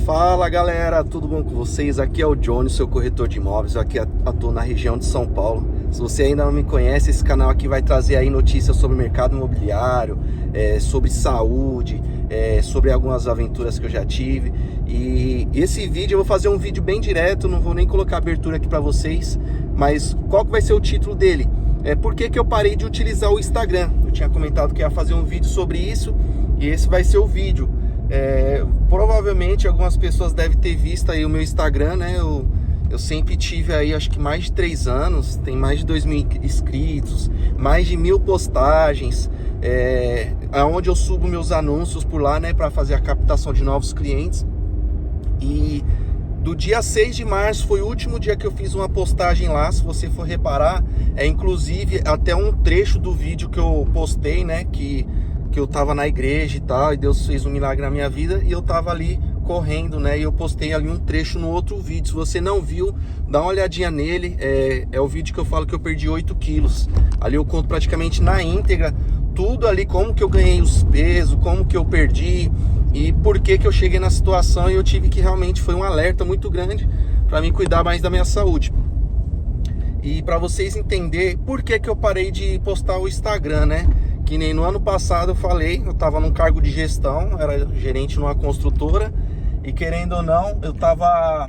Fala galera, tudo bom com vocês? Aqui é o Johnny, seu corretor de imóveis. Eu aqui atuo na região de São Paulo. Se você ainda não me conhece, esse canal aqui vai trazer aí notícias sobre o mercado imobiliário, sobre saúde, sobre algumas aventuras que eu já tive. E esse vídeo eu vou fazer um vídeo bem direto, não vou nem colocar abertura aqui para vocês, mas qual que vai ser o título dele? Por que eu parei de utilizar o Instagram? Eu tinha comentado que ia fazer um vídeo sobre isso e esse vai ser o vídeo. Provavelmente algumas pessoas devem ter visto aí o meu Instagram, né? Eu sempre tive aí, acho que mais de 3 anos, tem mais de 2.000 inscritos, mais de 1.000 postagens, onde eu subo meus anúncios por lá, né? Para fazer a captação de novos clientes. E do dia 6 de março foi o último dia que eu fiz uma postagem lá. Se você for reparar, inclusive até um trecho do vídeo que eu postei, né? Que eu tava na igreja e tal, e Deus fez um milagre na minha vida, e eu tava ali correndo, né, e eu postei ali um trecho no outro vídeo. Se você não viu, dá uma olhadinha nele, é o vídeo que eu falo que eu perdi 8 quilos, ali eu conto praticamente na íntegra, tudo ali, como que eu ganhei os pesos, como que eu perdi, e por que eu cheguei na situação, e eu tive que realmente, foi um alerta muito grande, para mim cuidar mais da minha saúde. E para vocês entenderem por que eu parei de postar o Instagram, né? Que nem no ano passado eu falei, eu estava num cargo de gestão, era gerente numa construtora, e querendo ou não, eu estava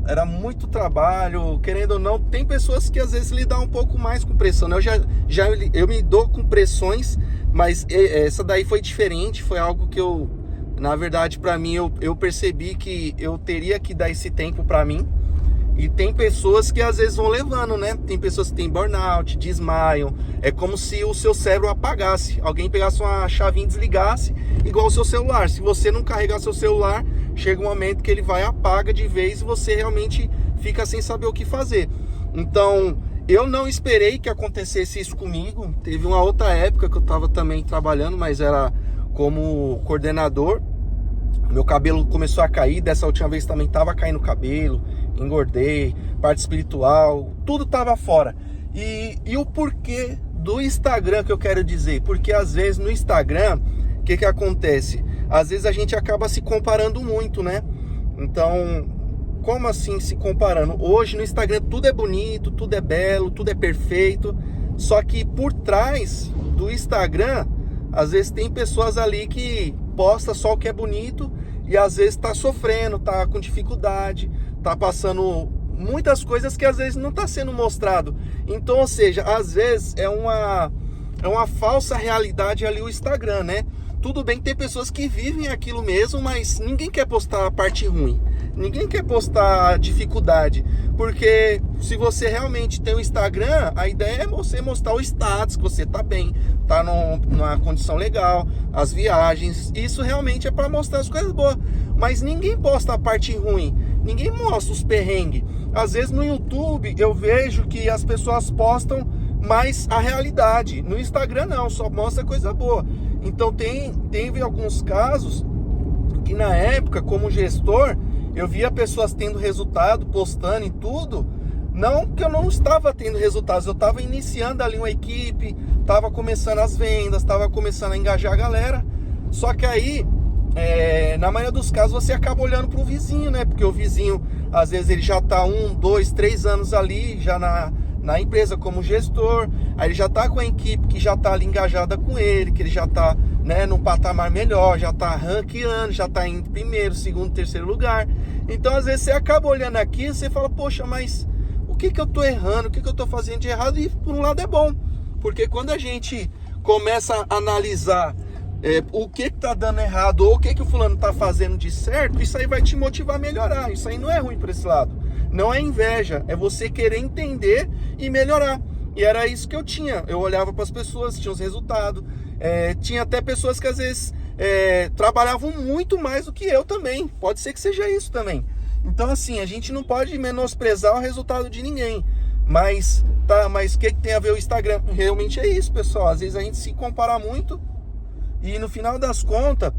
era muito trabalho, querendo ou não, tem pessoas que às vezes lidam um pouco mais com pressão, né? Eu me dou com pressões, mas essa daí foi diferente, foi algo que na verdade, para mim, eu percebi que eu teria que dar esse tempo para mim. E tem pessoas que às vezes vão levando, né? Tem pessoas que têm burnout, desmaiam. É como se o seu cérebro apagasse. Alguém pegasse uma chavinha e desligasse, igual o seu celular. Se você não carregar seu celular, chega um momento que ele vai, apaga de vez e você realmente fica sem saber o que fazer. Então, eu não esperei que acontecesse isso comigo. Teve uma outra época que eu estava também trabalhando, mas era como coordenador. Meu cabelo começou a cair, dessa última vez também estava caindo o cabelo, engordei, parte espiritual, tudo estava fora. E o porquê do Instagram que eu quero dizer? Porque às vezes no Instagram, o que acontece? Às vezes a gente acaba se comparando muito, né? Então, como assim se comparando? Hoje no Instagram tudo é bonito, tudo é belo, tudo é perfeito, só que por trás do Instagram, às vezes tem pessoas ali que posta só o que é bonito e às vezes tá sofrendo, tá com dificuldade, tá passando muitas coisas que às vezes não tá sendo mostrado. Então, ou seja, às vezes é uma falsa realidade ali o Instagram, né? Tudo bem que tem pessoas que vivem aquilo mesmo, mas ninguém quer postar a parte ruim. Ninguém quer postar a dificuldade, porque se você realmente tem o Instagram, a ideia é você mostrar o status, que você tá bem, tá numa condição legal, as viagens, isso realmente é para mostrar as coisas boas, mas ninguém posta a parte ruim, ninguém mostra os perrengues. Às vezes no YouTube eu vejo que as pessoas postam mais a realidade, no Instagram não, só mostra coisa boa. Então teve alguns casos que na época, como gestor, eu via pessoas tendo resultado, postando e tudo. Não que eu não estava tendo resultados, eu estava iniciando ali uma equipe, estava começando as vendas, estava começando a engajar a galera. Só que aí, na maioria dos casos, você acaba olhando para o vizinho, né? Porque o vizinho, às vezes, ele já está 1, 2, 3 anos ali, já na empresa como gestor. Aí ele já está com a equipe que já está ali engajada com ele, que ele já está, né, num patamar melhor, já está ranqueando, já está em primeiro, segundo, terceiro lugar. Então às vezes você acaba olhando aqui e você fala, poxa, mas o que eu tô errando, o que eu tô fazendo de errado? E por um lado é bom, porque quando a gente começa a analisar o que tá dando errado, ou o que o fulano tá fazendo de certo, isso aí vai te motivar a melhorar. Isso aí não é ruim para esse lado, não é inveja, é você querer entender e melhorar. E era isso que eu tinha, eu olhava para as pessoas, tinha os resultados, tinha até pessoas que às vezes trabalhavam muito mais do que eu também, pode ser que seja isso também. Então assim, a gente não pode menosprezar o resultado de ninguém, mas o que tem a ver o Instagram? Realmente é isso, pessoal, às vezes a gente se compara muito e no final das contas,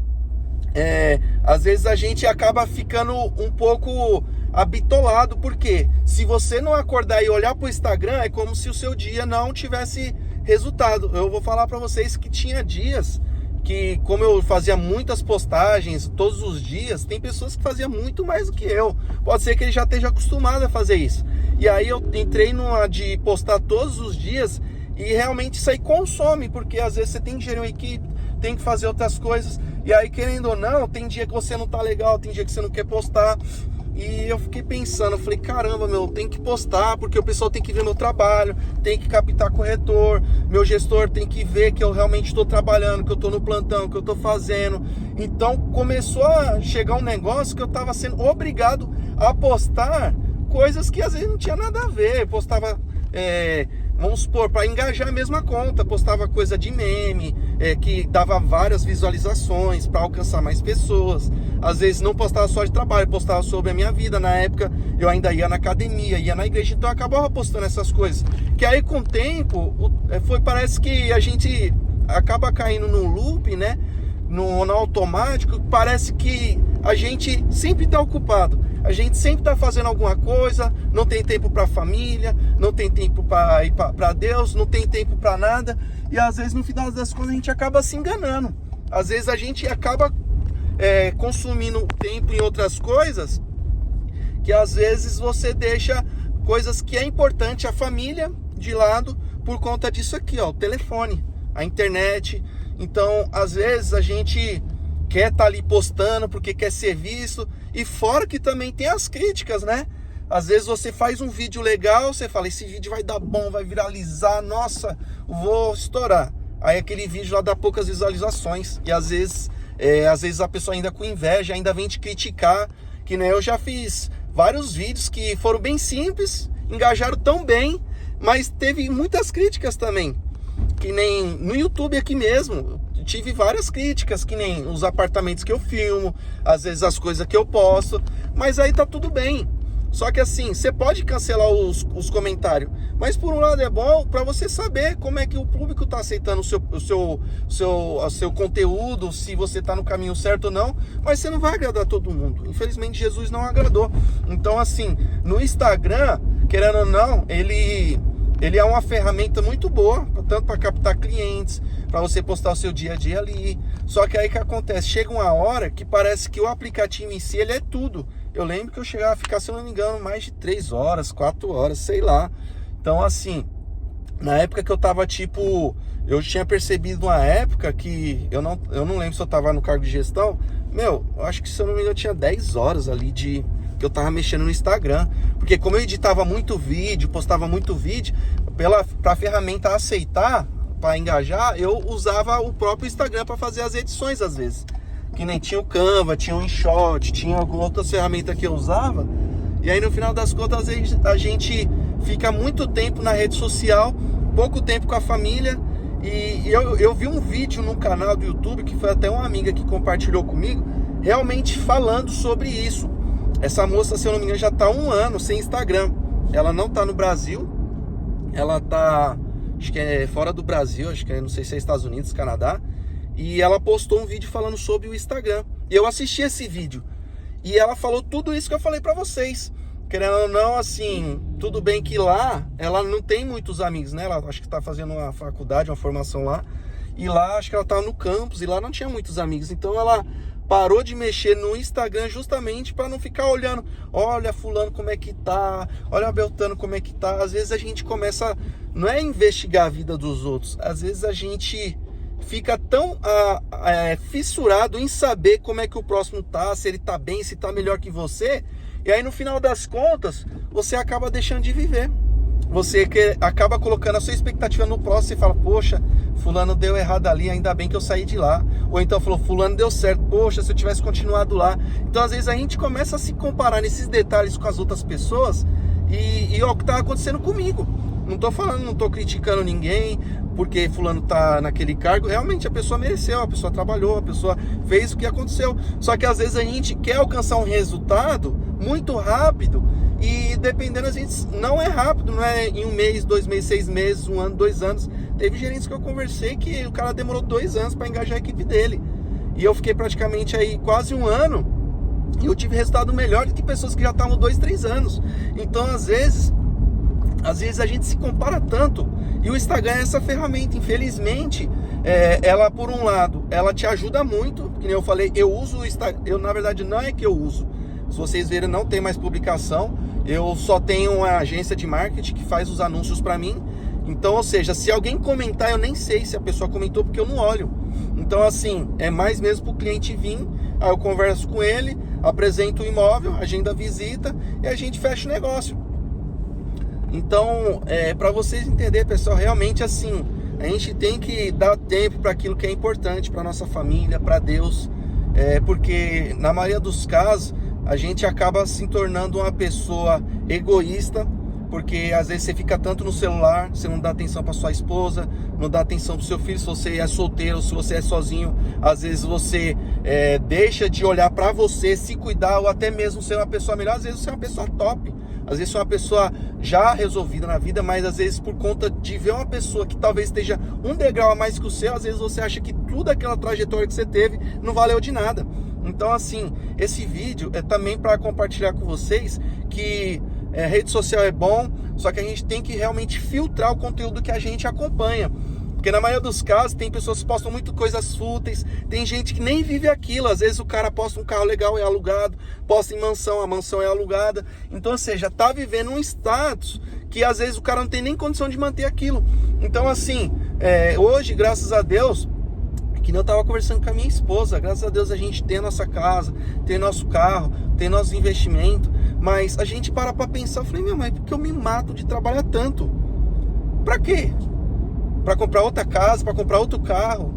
às vezes a gente acaba ficando um pouco habitolado, porque se você não acordar e olhar para o Instagram, é como se o seu dia não tivesse resultado. Eu vou falar para vocês que tinha dias que como eu fazia muitas postagens todos os dias, tem pessoas que faziam muito mais do que eu. Pode ser que ele já esteja acostumado a fazer isso. E aí eu entrei numa de postar todos os dias e realmente isso aí consome, porque às vezes você tem que gerir uma equipe, tem que fazer outras coisas. E aí, querendo ou não, tem dia que você não tá legal, tem dia que você não quer postar. E eu fiquei pensando, eu falei, caramba, meu, tem que postar, porque o pessoal tem que ver meu trabalho, tem que captar corretor, meu gestor tem que ver que eu realmente estou trabalhando, que eu estou no plantão, que eu estou fazendo. Então começou a chegar um negócio que eu estava sendo obrigado a postar coisas que às vezes não tinha nada a ver. Eu postava, vamos supor, para engajar a mesma conta, postava coisa de meme, que dava várias visualizações para alcançar mais pessoas. Às vezes não postava só de trabalho, postava sobre a minha vida. Na época eu ainda ia na academia, ia na igreja, então eu acabava postando essas coisas. Que aí com o tempo, parece que a gente acaba caindo num loop, né? No automático, parece que a gente sempre está ocupado. A gente sempre está fazendo alguma coisa, não tem tempo para a família, não tem tempo para ir para Deus, não tem tempo para nada. E às vezes no final das contas a gente acaba se enganando. Às vezes a gente acaba consumindo tempo em outras coisas, que às vezes você deixa coisas que é importante, a família, de lado, por conta disso aqui, ó, o telefone, a internet. Então às vezes a gente quer estar ali postando porque quer ser visto, e fora que também tem as críticas, né? Às vezes você faz um vídeo legal, você fala, esse vídeo vai dar bom, vai viralizar, nossa, vou estourar. Aí aquele vídeo lá dá poucas visualizações, e às vezes a pessoa ainda com inveja, ainda vem te criticar, que nem eu já fiz vários vídeos que foram bem simples, engajaram tão bem, mas teve muitas críticas também, que nem no YouTube aqui mesmo, tive várias críticas, que nem os apartamentos que eu filmo, às vezes as coisas que eu posto, mas aí tá tudo bem. Só que assim, você pode cancelar os comentários, mas por um lado é bom para você saber como é que o público tá aceitando o seu conteúdo, se você tá no caminho certo ou não, mas você não vai agradar todo mundo. Infelizmente Jesus não agradou. Então assim, no Instagram, querendo ou não, ele é uma ferramenta muito boa, tanto para captar clientes, para você postar o seu dia a dia ali. Só que aí que acontece, chega uma hora que parece que o aplicativo em si, ele é tudo. Eu lembro que eu chegava a ficar, se eu não me engano, mais de 3 horas, 4 horas, sei lá. Então assim, na época que eu tava eu tinha percebido uma época que, eu não lembro se eu tava no cargo de gestão, eu acho que, se eu não me engano, eu tinha 10 horas ali que eu tava mexendo no Instagram, porque como eu editava muito vídeo, postava muito vídeo, pra ferramenta aceitar, para engajar, eu usava o próprio Instagram para fazer as edições às vezes, que nem tinha o Canva, tinha o InShot, tinha alguma outra ferramenta que eu usava. E aí no final das contas a gente fica muito tempo na rede social, pouco tempo com a família. E eu vi um vídeo no canal do YouTube, que foi até uma amiga que compartilhou comigo, realmente falando sobre isso. Essa moça, se eu não me engano, já está 1 ano sem Instagram. Ela não está no Brasil, ela está, acho que é fora do Brasil, acho que não sei se é Estados Unidos, Canadá. E ela postou um vídeo falando sobre o Instagram. E eu assisti esse vídeo. E ela falou tudo isso que eu falei pra vocês. Querendo ou não, assim, tudo bem que lá ela não tem muitos amigos, né? Ela acho que tá fazendo uma faculdade, uma formação lá. E lá, acho que ela tava no campus e lá não tinha muitos amigos. Então ela parou de mexer no Instagram justamente para não ficar olhando, olha fulano como é que tá, olha Beltrano como é que tá. Às vezes a gente começa, não é investigar a vida dos outros, às vezes a gente fica tão fissurado em saber como é que o próximo tá, se ele tá bem, se tá melhor que você, e aí no final das contas você acaba deixando de viver. Você acaba colocando a sua expectativa no próximo e fala, poxa, fulano deu errado ali, ainda bem que eu saí de lá. Ou então falou, fulano deu certo, poxa, se eu tivesse continuado lá. Então às vezes a gente começa a se comparar nesses detalhes com as outras pessoas. E é o que tá acontecendo comigo. Não tô falando, não tô criticando ninguém porque fulano tá naquele cargo. Realmente a pessoa mereceu, a pessoa trabalhou, a pessoa fez o que aconteceu. Só que às vezes a gente quer alcançar um resultado muito rápido. E dependendo, a gente não é rápido, não é em 1 mês, 2 meses, 6 meses, 1 ano, 2 anos. Teve gerentes que eu conversei que o cara demorou 2 anos para engajar a equipe dele. E eu fiquei praticamente aí quase 1 ano e eu tive resultado melhor do que pessoas que já estavam 2, 3 anos. Então, às vezes, às vezes a gente se compara tanto, e o Instagram é essa ferramenta, infelizmente, ela por um lado, ela te ajuda muito, que nem eu falei, eu uso o Instagram, na verdade não é que eu uso, se vocês verem não tem mais publicação, eu só tenho uma agência de marketing que faz os anúncios para mim, então, ou seja, se alguém comentar, eu nem sei se a pessoa comentou porque eu não olho, então assim, é mais mesmo para o cliente vir, aí eu converso com ele, apresento o imóvel, agenda a visita e a gente fecha o negócio. Então, para vocês entenderem, pessoal, realmente assim, a gente tem que dar tempo para aquilo que é importante para nossa família, para Deus, porque na maioria dos casos a gente acaba se tornando uma pessoa egoísta, porque às vezes você fica tanto no celular, você não dá atenção para sua esposa, não dá atenção para o seu filho, se você é solteiro ou se você é sozinho, às vezes você deixa de olhar para você, se cuidar ou até mesmo ser uma pessoa melhor, às vezes você é uma pessoa top. Às vezes você é uma pessoa já resolvida na vida, mas às vezes por conta de ver uma pessoa que talvez esteja um degrau a mais que o seu, às vezes você acha que toda aquela trajetória que você teve não valeu de nada. Então assim, esse vídeo é também para compartilhar com vocês que rede social é bom, só que a gente tem que realmente filtrar o conteúdo que a gente acompanha. Porque na maioria dos casos tem pessoas que postam muito coisas fúteis, tem gente que nem vive aquilo, às vezes o cara posta um carro legal, é alugado, posta em mansão, a mansão é alugada, então ou seja, tá vivendo um status que às vezes o cara não tem nem condição de manter aquilo. Então assim, hoje, graças a Deus, que eu tava conversando com a minha esposa, graças a Deus a gente tem a nossa casa, tem nosso carro, tem nosso investimento, mas a gente para pra pensar, eu falei, meu, mas por que eu me mato de trabalhar tanto? Pra quê? Para comprar outra casa, para comprar outro carro.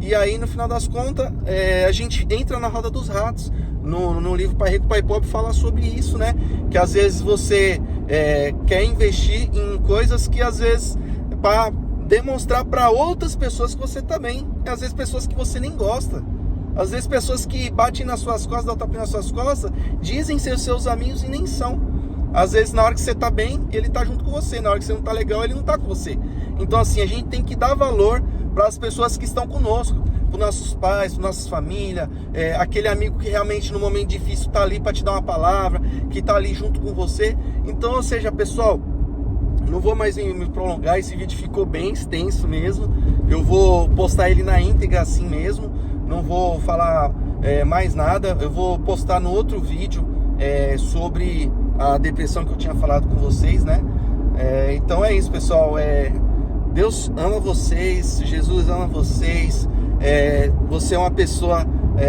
E aí no final das contas a gente entra na roda dos ratos. No livro Pai Rico, Pai Pobre fala sobre isso, né? Que às vezes você quer investir em coisas que às vezes para demonstrar para outras pessoas que você também, e às vezes pessoas que você nem gosta, às vezes pessoas que batem nas suas costas, dão tapinha nas suas costas, dizem ser seus amigos e nem são. Às vezes na hora que você tá bem, ele tá junto com você, na hora que você não tá legal, ele não tá com você. Então assim, a gente tem que dar valor para as pessoas que estão conosco, para os nossos pais, para nossas famílias, aquele amigo que realmente no momento difícil tá ali para te dar uma palavra, que tá ali junto com você. Então, ou seja, pessoal, não vou mais me prolongar, esse vídeo ficou bem extenso mesmo, eu vou postar ele na íntegra assim mesmo, não vou falar mais nada, eu vou postar no outro vídeo sobre a depressão que eu tinha falado com vocês, né? Então é isso, pessoal, Deus ama vocês, Jesus ama vocês, você é uma pessoa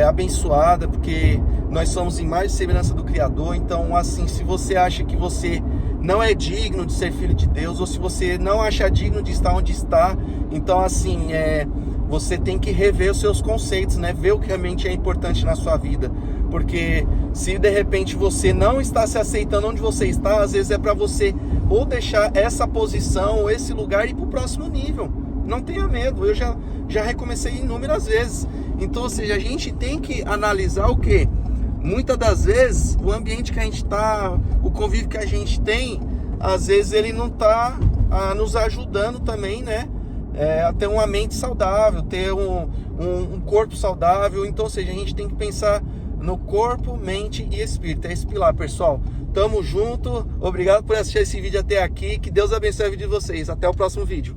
abençoada, porque nós somos imagem e semelhança do Criador. Então assim, se você acha que você não é digno de ser filho de Deus, ou se você não acha digno de estar onde está, então assim, você tem que rever os seus conceitos, né? Ver o que realmente é importante na sua vida, porque se de repente você não está se aceitando onde você está, às vezes é para você ou deixar essa posição ou esse lugar e ir para o próximo nível. Não tenha medo, eu já recomecei inúmeras vezes. Então, ou seja, a gente tem que analisar o que? Muitas das vezes o ambiente que a gente está, o convívio que a gente tem, às vezes ele não está nos ajudando também, né? A ter uma mente saudável, ter um corpo saudável. Então, ou seja, a gente tem que pensar no corpo, mente e espírito. É esse pilar, pessoal. Tamo junto. Obrigado por assistir esse vídeo até aqui. Que Deus abençoe a vida de vocês. Até o próximo vídeo.